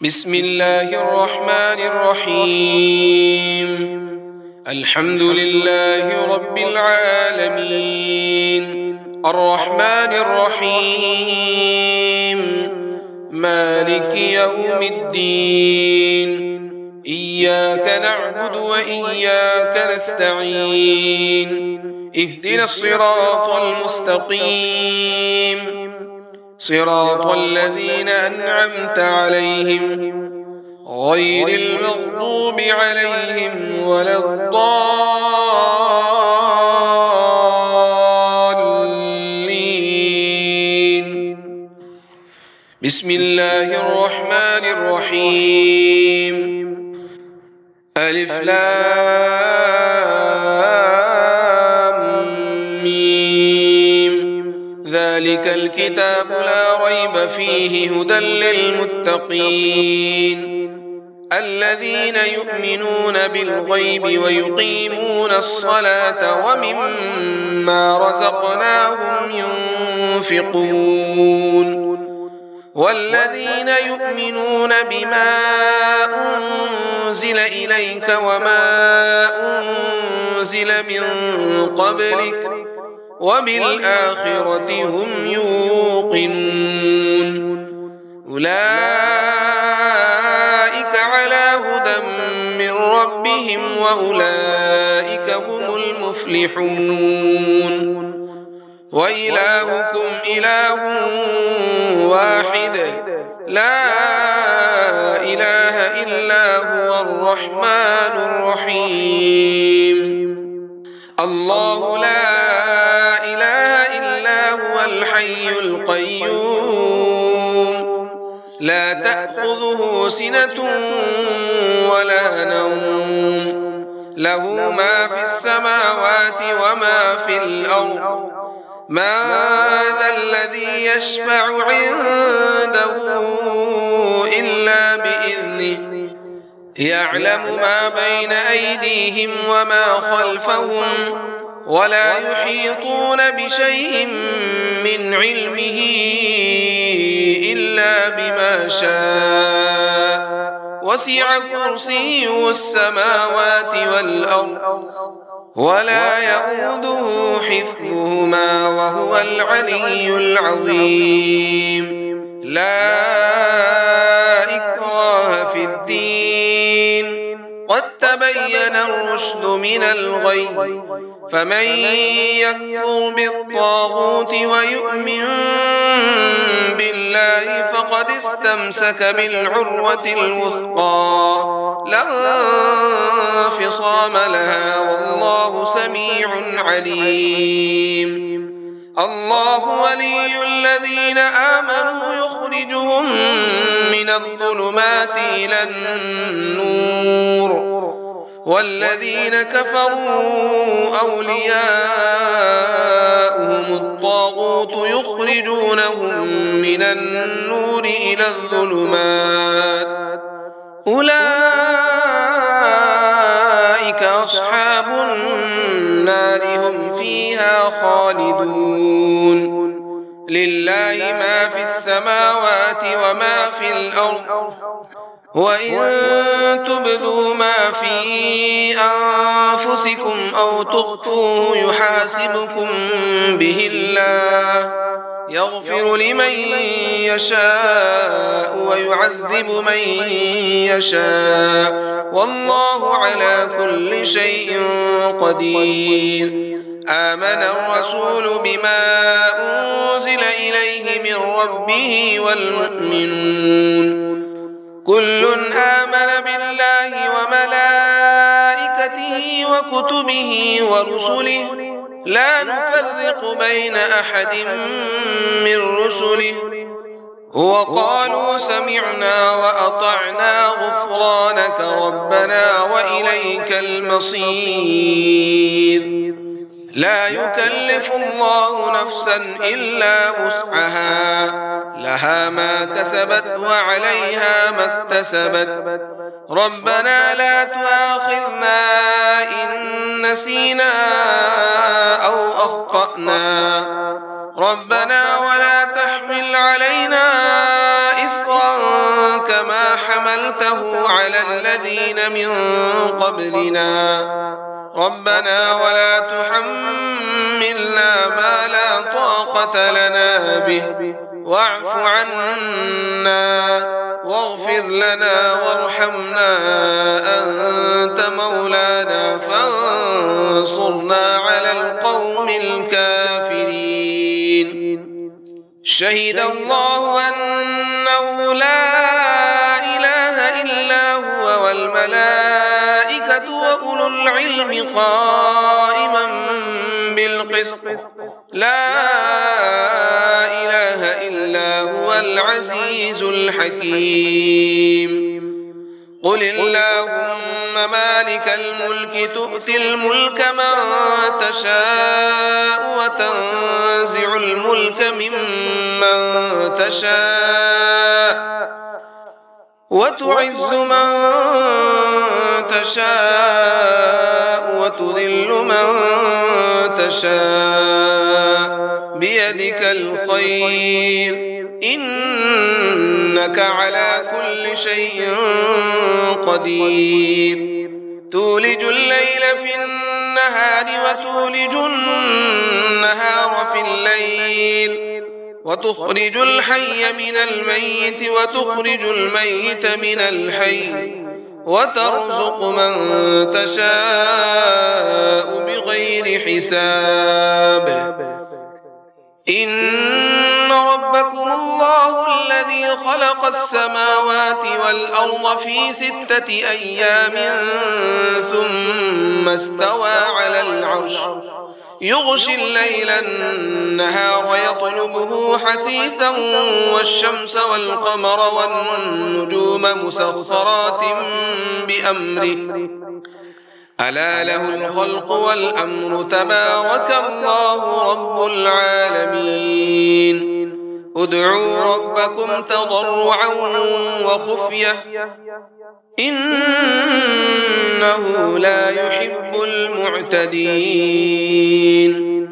بسم الله الرحمن الرحيم. الحمد لله رب العالمين، الرحمن الرحيم، مالك يوم الدين. إياك نعبد وإياك نستعين، اهدنا الصراط المستقيم، صراط الذين أنعمت عليهم غير المغضوب عليهم ولا الضالين. بسم الله الرحمن الرحيم. ألف لام ميم. ذلك الكتاب لا ريب فيه هدى للمتقين الذين يؤمنون بالغيب ويقيمون الصلاة ومما رزقناهم ينفقون والذين يؤمنون بما أنزل إليك وما أنزل من قبلك وبالآخرة هم يوقنون. أولئك على هدى من ربهم وأولئك هم المفلحون. وإلهكم إله واحد لا إله إلا هو الرحمن الرحيم. الله لا الحي القيوم لا تأخذه سنة ولا نوم له ما في السماوات وما في الأرض من ذا الذي يشفع عنده إلا بإذنه يعلم ما بين أيديهم وما خلفهم ولا يحيطون بشيء من علمه إلا بما شاء وسع كرسيه السماوات والأرض ولا يئوده حفظهما وهو العلي العظيم. لا إكراه في الدين قد تبين الرشد من الغي فمن يكفر بالطاغوت ويؤمن بالله فقد استمسك بالعروة الوثقى لا انفصام لها والله سميع عليم. الله ولي الذين آمنوا يخرجهم من الظلمات إلى النور والذين كفروا أولياؤهم الطاغوت يخرجونهم من النور إلى الظلمات أولئك أصحاب النار هم فيها خالدون. لله ما في السماوات وما في الأرض وإن تبدوا ما في أنفسكم أو تخفوه يحاسبكم به الله يغفر لمن يشاء ويعذب من يشاء والله على كل شيء قدير. آمن الرسول بما أنزل إليه من ربه والمؤمنون كل آمن بالله وملائكته وكتبه ورسله لا نفرق بين أحد من رسله وقالوا سمعنا وأطعنا غفرانك ربنا وإليك المصير. لا يكلف الله نفسا إلا وسعها لها ما كسبت وعليها ما اكتسبت ربنا لا تؤاخذنا إن نسينا أو أخطأنا ربنا ولا تحمل علينا إصرا كما حملته على الذين من قبلنا ربنا ولا تحملنا ما لا طاقة لنا به واعف عنا واغفر لنا وارحمنا أنت مولانا فانصرنا على القوم الكافرين. شهد الله أنه لا إله إلا هو والملائكة وأولو العلم قائما بالقسط لا إله إلا هو العزيز الحكيم. قل اللهم مالك الملك تؤتي الملك من تشاء وتنزع الملك ممن تشاء وتعز من تشاء وتذل من تشاء بيدك الخير إنك على كل شيء قدير. تولج الليل في النهار وتولج النهار في الليل وتخرج الحي من الميت وتخرج الميت من الحي وترزق من تشاء بغير حساب. إن ربكم الله الذي خلق السماوات والأرض في 6 أيام ثم استوى على العرش يغشي الليل النهار يطلبه حثيثا والشمس والقمر والنجوم مسخرات بأمره ألا له الخلق والأمر تبارك الله رب العالمين. ادعوا ربكم تضرعا وخفية إنه لا يحب المعتدين.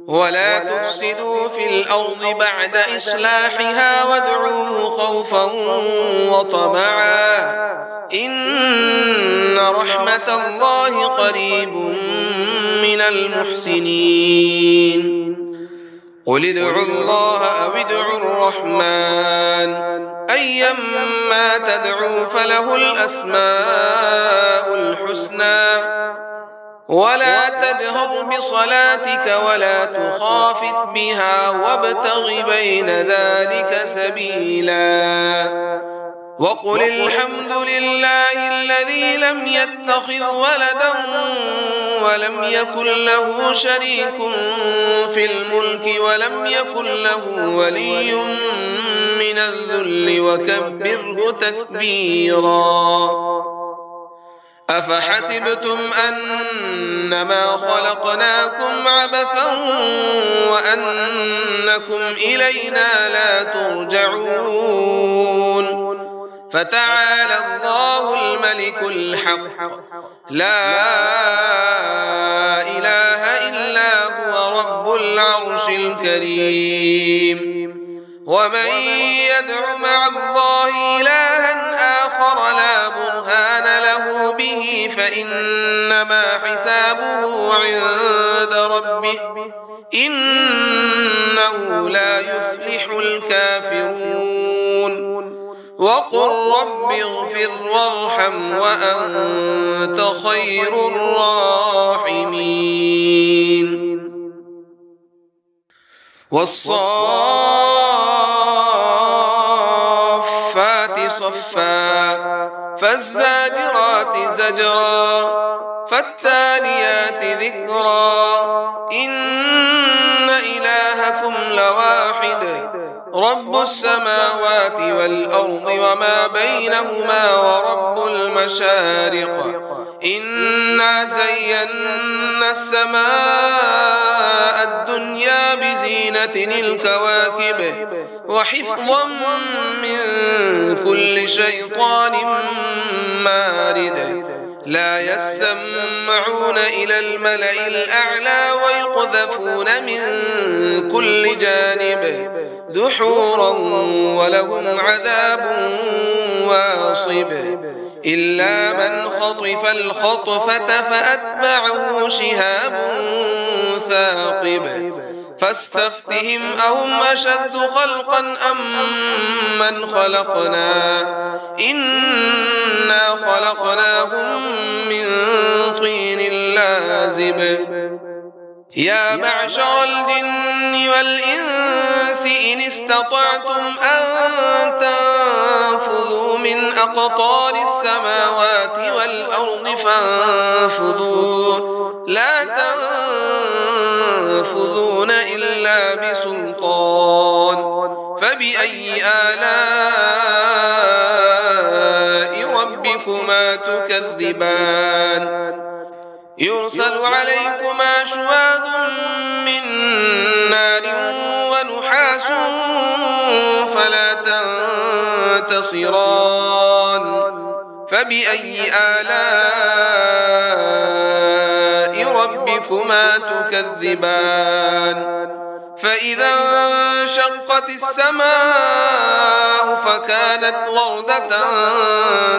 ولا تفسدوا في الأرض بعد إصلاحها وادعوه خوفا وطمعا إن رحمة الله قريب من المحسنين. قل ادعوا الله أو ادعوا الرحمن أيما تدعوا فله الأسماء الحسنى ولا تجهر بصلاتك ولا تخافت بها وابتغ بين ذلك سبيلا. وقل الحمد لله الذي لم يتخذ ولدا ولم يكن له شريك في الملك ولم يكن له ولي من الذل وكبره تكبيرا. أفحسبتم أنما خلقناكم عبثا وأنكم إلينا لا ترجعون. فتعالى الله الملك الحق لا إله إلا هو رب العرش الكريم. ومن يدع مع الله إلها آخر لا برهان له به فإنما حسابه عند ربه إنه لا يفلح الكافرون. وقل رب اغفر وارحم وأنت خير الراحمين. والصافات صفا فالزاجرات زجرا فالتاليات ذكرا إن إلهكم لواحد رب السماوات والأرض وما بينهما ورب المشارق إنا زينا السماء الدنيا بزينة الكواكب وحفظا من كل شيطان مارد لا يسمعون إلى الملأ الأعلى ويقذفون من كل جانب دحورا ولهم عذاب واصب إلا من خطف الخطفة فأتبعه شهاب ثاقب فاستفتهم أهم أشد خلقا أم من خلقنا إنا خلقناهم من طين لازب يا معشر الجن والإنس إن استطعتم أن تنفذوا من أقطار السماوات والأرض فانفذوا لا تنفذون إلا بسلطان فبأي آلاء ربكما تكذبان يرسل عليكما شواظ من نار ونحاس فلا تنتصران فبأي آلاء ربكما تكذبان فإذا انشقت السماء فكانت وردة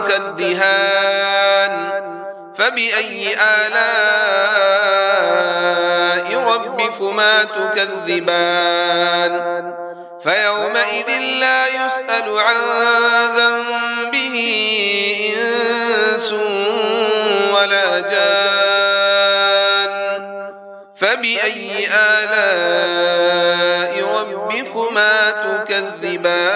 كالدهان فبأي آلاء ربكما تكذبان فيومئذ لا يسأل عن ذنبه إنس ولا جان فبأي آلاء ربكما تكذبان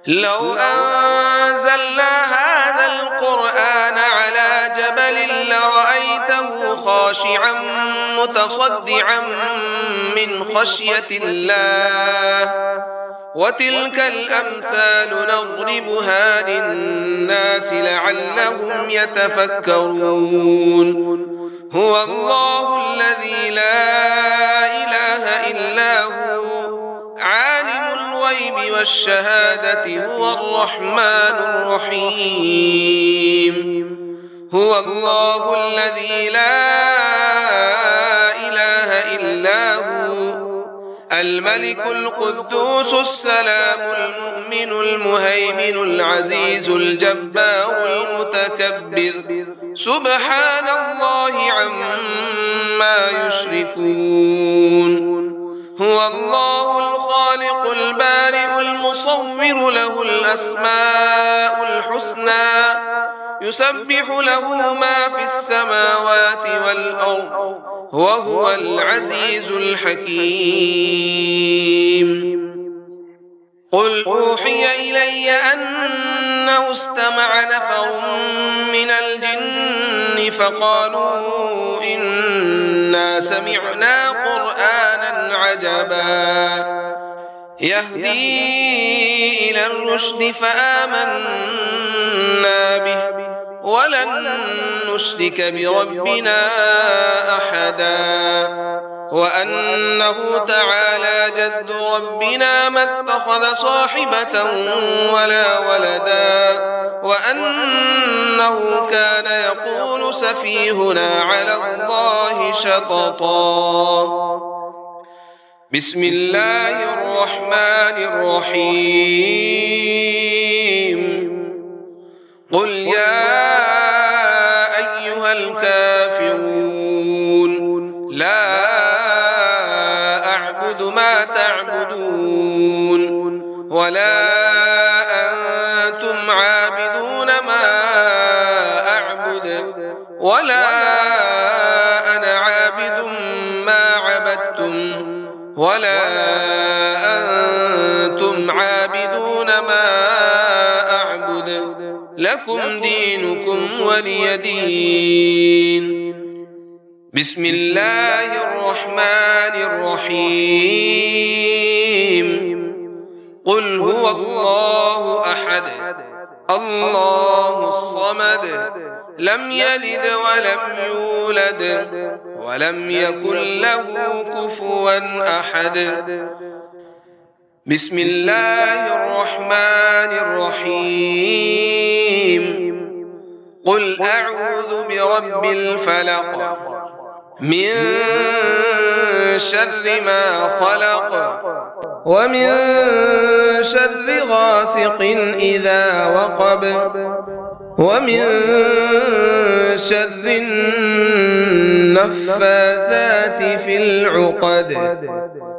لو أنزلنا هذا القرآن على جبل لرأيته خاشعا متصدعا من خشية الله وتلك الأمثال نضربها للناس لعلهم يتفكرون هو الله الذي لا إله إلا هو عالم الغيب والشهادة هو الرحمن الرحيم هو الله الذي لا إله إلا هو الملك القدوس السلام المؤمن المهيمن العزيز الجبار المتكبر سبحان الله عما يشركون هو الله الخالق البارئ المصور له الأسماء الحسنى يسبح له ما في السماوات والأرض وهو العزيز الحكيم قل أوحي إلي أنه استمع نفر من الجن فقالوا إنا سمعنا قرآنا عجبا يهدي إلى الرشد فآمنا به ولن نشرك بربنا أحدا وأنه تعالى جد ربنا ما اتخذ صاحبة ولا ولدا وأنه كان يقول سفيهنا على الله شططا بسم الله الرحمن الرحيم قل يا أيها الكافرون لا أعبد ما تعبدون ولا أنتم عابدون ما أعبد ولا أنا عابد ما عبدتم ولا أنتم عابدون ما أعبد لكم دينكم ولي دين بسم الله الرحمن الرحيم قل هو الله أحد الله الصمد لم يلد ولم يولد ولم يكن له كفوا أحد بسم الله الرحمن الرحيم قل أعوذ برب الفلق من شر ما خلق ومن شر غاسق إذا وقب ومن شر النفاثات في العقد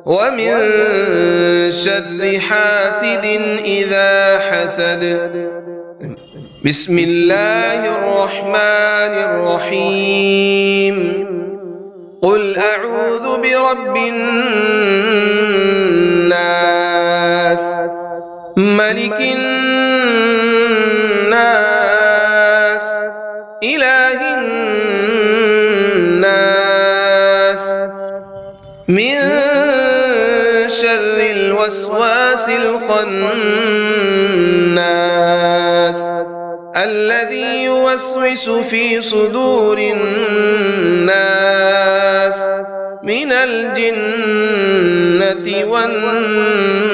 ومن شر حاسد إذا حسد. بسم الله الرحمن الرحيم. قل أعوذ برب الناس ملك الناس إله الناس من شر الوسواس الخناس الذي يوسوس في صدور الناس من الجنة والناس.